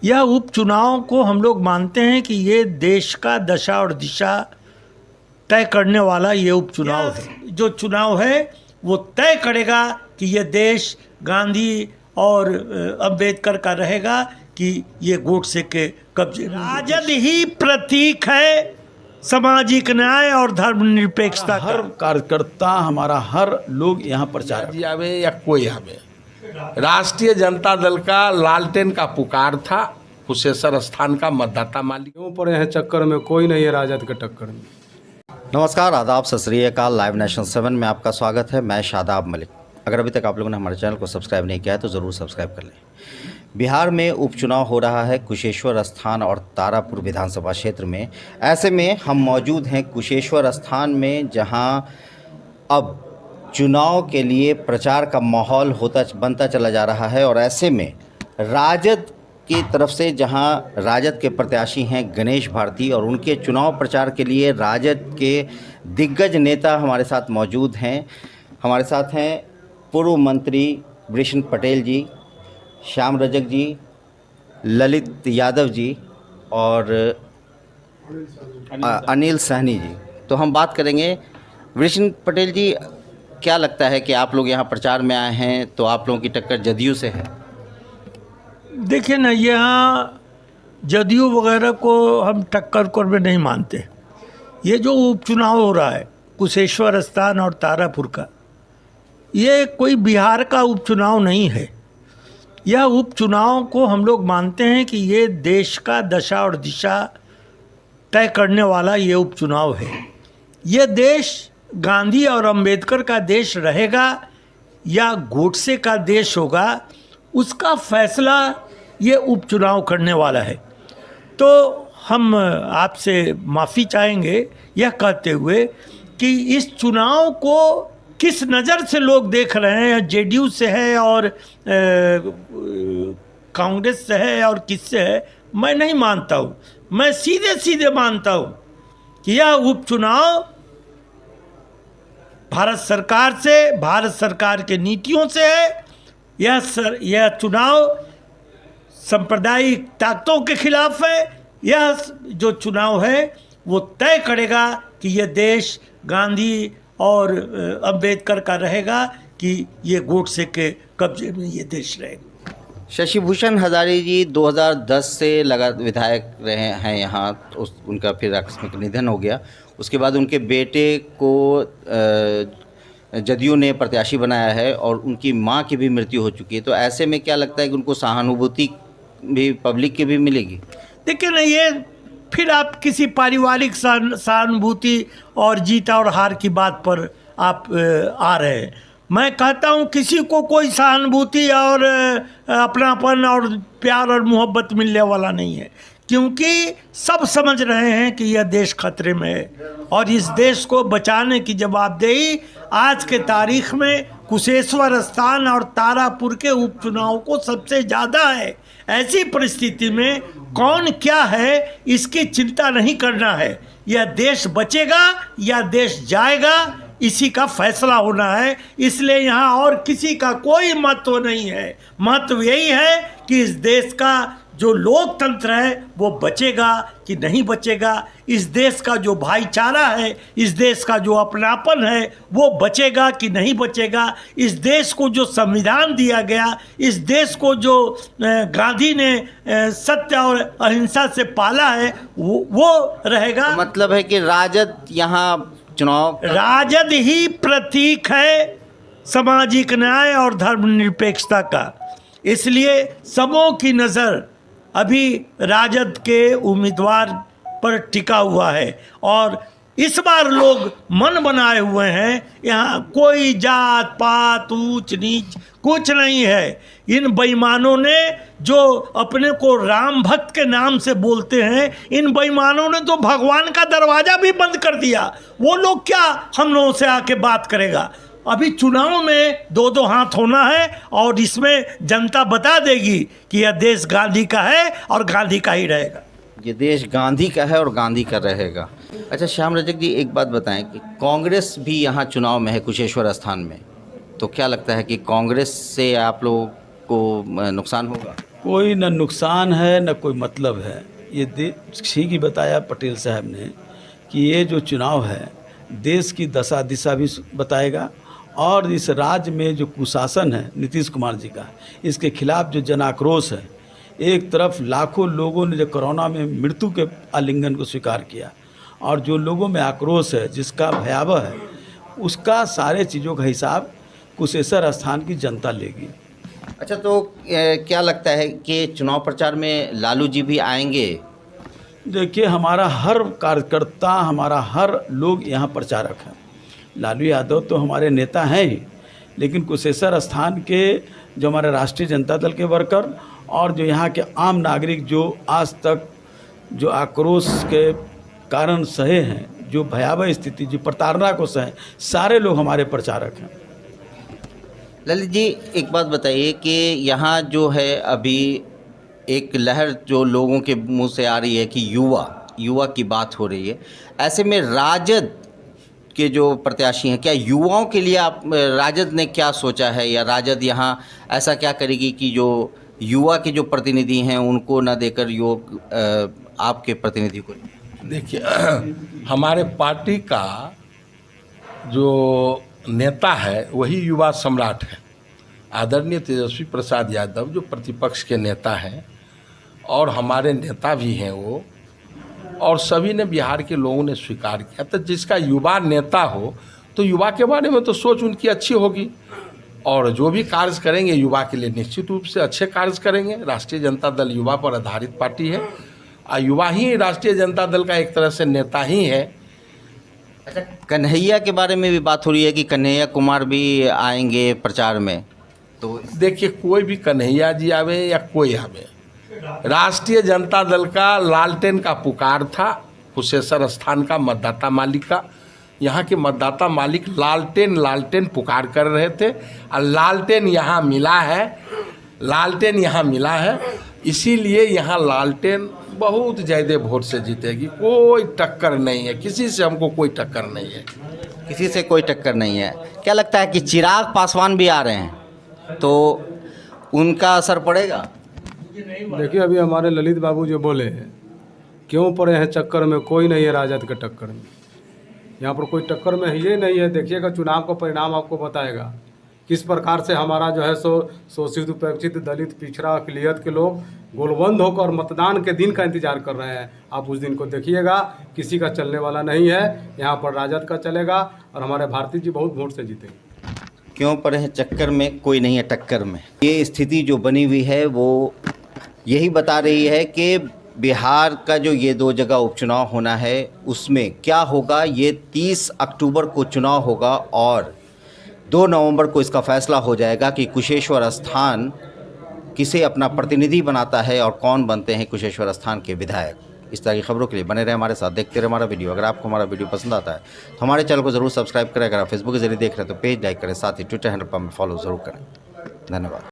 यह उपचुनाव को हम लोग मानते हैं कि ये देश का दशा और दिशा तय करने वाला ये उपचुनाव है। जो चुनाव है वो तय करेगा कि ये देश गांधी और अंबेडकर का रहेगा कि ये गोडसे के कब्जे। राजद ही प्रतीक है सामाजिक न्याय और धर्मनिरपेक्षता। हर कार्यकर्ता हमारा, हर लोग यहाँ प्रचार आवे या कोई आवे, राष्ट्रीय जनता दल का लालटेन का पुकार था, कुशेश्वर स्थान का मतदाता मालिक। क्यों पड़े हैं चक्कर में, कोई नहीं है राजद के टक्कर में। नमस्कार, आदाब, सत श्री अकाल। लाइव नेशन 7 में आपका स्वागत है। मैं शादाब मलिक। अगर अभी तक आप लोगों ने हमारे चैनल को सब्सक्राइब नहीं किया है तो ज़रूर सब्सक्राइब कर लें। बिहार में उपचुनाव हो रहा है कुशेश्वर स्थान और तारापुर विधानसभा क्षेत्र में। ऐसे में हम मौजूद हैं कुशेश्वर स्थान में, जहां अब चुनाव के लिए प्रचार का माहौल बनता चला जा रहा है। और ऐसे में राजद की तरफ से, जहां राजद के प्रत्याशी हैं गणेश भारती, और उनके चुनाव प्रचार के लिए राजद के दिग्गज नेता हमारे साथ मौजूद हैं। हमारे साथ हैं पूर्व मंत्री वृषण पटेल जी, श्याम रजक जी, ललित यादव जी और अनिल सहनी जी। तो हम बात करेंगे। वृषण पटेल जी, क्या लगता है कि आप लोग यहाँ प्रचार में आए हैं तो आप लोगों की टक्कर जदयू से है? देखिए ना, यहाँ जदयू वगैरह को हम टक्कर में नहीं मानते। ये जो उपचुनाव हो रहा है कुशेश्वर स्थान और तारापुर का, ये कोई बिहार का उपचुनाव नहीं है। यह उपचुनाव को हम लोग मानते हैं कि ये देश का दशा और दिशा तय करने वाला ये उपचुनाव है। ये देश गांधी और अंबेडकर का देश रहेगा या गोडसे का देश होगा, उसका फैसला ये उपचुनाव करने वाला है। तो हम आपसे माफ़ी चाहेंगे यह कहते हुए कि इस चुनाव को किस नज़र से लोग देख रहे हैं, जेडीयू से है और कांग्रेस से है और किससे है, मैं नहीं मानता हूँ। मैं सीधे सीधे मानता हूँ कि यह उपचुनाव भारत सरकार से, भारत सरकार के नीतियों से है। यह चुनाव सांप्रदायिक ताकतों के खिलाफ है। यह जो चुनाव है वो तय करेगा कि यह देश गांधी और अंबेडकर का रहेगा कि ये गोडसे के कब्जे में ये देश रहेगा। शशि भूषण हजारी जी 2010 से विधायक रहे हैं यहाँ। तो उनका फिर आकस्मिक निधन हो गया। उसके बाद उनके बेटे को जदयू ने प्रत्याशी बनाया है और उनकी मां की भी मृत्यु हो चुकी है। तो ऐसे में क्या लगता है कि उनको सहानुभूति भी पब्लिक की भी मिलेगी? देखिए ना, ये फिर आप किसी पारिवारिक सहानुभूति और जीत और हार की बात पर आप आ रहे हैं। मैं कहता हूँ किसी को कोई सहानुभूति और अपनापन और प्यार और मोहब्बत मिलने वाला नहीं है, क्योंकि सब समझ रहे हैं कि यह देश खतरे में है और इस देश को बचाने की जवाबदेही आज के तारीख में कुशेश्वर स्थान और तारापुर के उपचुनाव को सबसे ज़्यादा है। ऐसी परिस्थिति में कौन क्या है इसकी चिंता नहीं करना है। यह देश बचेगा या देश जाएगा, इसी का फैसला होना है। इसलिए यहाँ और किसी का कोई महत्व नहीं है। महत्व यही है कि इस देश का जो लोकतंत्र है वो बचेगा कि नहीं बचेगा, इस देश का जो भाईचारा है, इस देश का जो अपनापन है वो बचेगा कि नहीं बचेगा, इस देश को जो संविधान दिया गया, इस देश को जो गांधी ने सत्य और अहिंसा से पाला है वो रहेगा। तो मतलब है कि राजद यहाँ चुनाव, राजद ही प्रतीक है सामाजिक न्याय और धर्मनिरपेक्षता का। इसलिए सबों की नज़र अभी राजद के उम्मीदवार पर टिका हुआ है और इस बार लोग मन बनाए हुए हैं। यहाँ कोई जात पात ऊंच नीच कुछ नहीं है। इन बेईमानों ने जो अपने को राम भक्त के नाम से बोलते हैं, इन बेईमानों ने तो भगवान का दरवाज़ा भी बंद कर दिया। वो लोग क्या हम लोगों से आके बात करेगा? अभी चुनाव में दो हाथ होना है और इसमें जनता बता देगी कि यह देश गांधी का है और गांधी का ही रहेगा। ये देश गांधी का है और गांधी का रहेगा। अच्छा श्याम रजक जी, एक बात बताएं कि कांग्रेस भी यहाँ चुनाव में है कुशेश्वर स्थान में, तो क्या लगता है कि कांग्रेस से आप लोगों को नुकसान होगा? कोई न नुकसान है न कोई मतलब है। ये ठीक ही बताया पटेल साहब ने कि ये जो चुनाव है देश की दशा दिशा भी बताएगा और इस राज्य में जो कुशासन है नीतीश कुमार जी का, इसके खिलाफ जो जन आक्रोश है, एक तरफ लाखों लोगों ने जो कोरोना में मृत्यु के आलिंगन को स्वीकार किया और जो लोगों में आक्रोश है जिसका भयावह है, उसका सारे चीज़ों का हिसाब कुशेश्वर स्थान की जनता लेगी। अच्छा, तो क्या लगता है कि चुनाव प्रचार में लालू जी भी आएंगे? देखिए, हमारा हर कार्यकर्ता, हमारा हर लोग यहाँ प्रचारक हैं। लालू यादव तो हमारे नेता हैं ही, लेकिन कुशेश्वर स्थान के जो हमारे राष्ट्रीय जनता दल के वर्कर और जो यहाँ के आम नागरिक जो आज तक जो आक्रोश के कारण सहे हैं, जो भयावह स्थिति, जो प्रताड़ना को सहे, सारे लोग हमारे प्रचारक हैं। ललित जी, एक बात बताइए कि यहाँ जो है अभी एक लहर जो लोगों के मुंह से आ रही है कि युवा की बात हो रही है, ऐसे में राजद के जो प्रत्याशी हैं, क्या युवाओं के लिए आप राजद ने क्या सोचा है, या राजद यहाँ ऐसा क्या करेगी कि जो युवा के जो प्रतिनिधि हैं उनको न देकर आपके प्रतिनिधि को? देखिए, हमारे पार्टी का जो नेता है वही युवा सम्राट है, आदरणीय तेजस्वी प्रसाद यादव, जो प्रतिपक्ष के नेता हैं और हमारे नेता भी हैं वो, और सभी ने बिहार के लोगों ने स्वीकार किया। तो जिसका युवा नेता हो तो युवा के बारे में तो सोच उनकी अच्छी होगी, और जो भी कार्य करेंगे युवा के लिए निश्चित रूप से अच्छे कार्य करेंगे। राष्ट्रीय जनता दल युवा पर आधारित पार्टी है और युवा ही राष्ट्रीय जनता दल का एक तरह से नेता ही है। अच्छा, कन्हैया के बारे में भी बात हो रही है कि कन्हैया कुमार भी आएंगे प्रचार में, तो देखिए, कोई भी कन्हैया जी आवे या कोई आवे, राष्ट्रीय जनता दल का लालटेन का पुकार था कुशेश्वर स्थान का मतदाता मालिक का। यहाँ के मतदाता मालिक लालटेन पुकार कर रहे थे और लालटेन यहाँ मिला है, इसीलिए यहाँ लालटेन बहुत ज़्यादा वोट से जीतेगी। कोई टक्कर नहीं है, किसी से हमको कोई टक्कर नहीं है, किसी से कोई टक्कर नहीं है। क्या लगता है कि चिराग पासवान भी आ रहे हैं तो उनका असर पड़ेगा? देखिए, अभी हमारे ललित बाबू जो बोले हैं, क्यों पड़े हैं चक्कर में, कोई नहीं है राजद के टक्कर में। यहाँ पर कोई टक्कर में ही नहीं है। देखिएगा, चुनाव का परिणाम आपको बताएगा किस प्रकार से हमारा जो है शोषित, उपेक्षित, दलित, पिछड़ा, अक़लियत के लोग गोलबंद होकर मतदान के दिन का इंतजार कर रहे हैं। आप उस दिन को देखिएगा, किसी का चलने वाला नहीं है, यहाँ पर राजद का चलेगा और हमारे भारती जी बहुत वोट से जीतेंगे। क्यों पड़े हैं चक्कर में, कोई नहीं है टक्कर में, ये स्थिति जो बनी हुई है वो यही बता रही है कि बिहार का जो ये 2 जगह उपचुनाव होना है उसमें क्या होगा। ये 30 अक्टूबर को चुनाव होगा और 2 नवंबर को इसका फैसला हो जाएगा कि कुशेश्वर स्थान किसे अपना प्रतिनिधि बनाता है और कौन बनते हैं कुशेश्वर स्थान के विधायक। इस तरह की खबरों के लिए बने रहे हमारे साथ, देखते रहे हमारा वीडियो। अगर आपको हमारा वीडियो पसंद आता है तो हमारे चैनल को ज़रूर सब्सक्राइब करें। अगर आप फेसबुक के जरिए देख रहे हैं तो पेज लाइक करें, साथ ही ट्विटर हैंडल पर हमें फॉलो ज़रूर करें। धन्यवाद।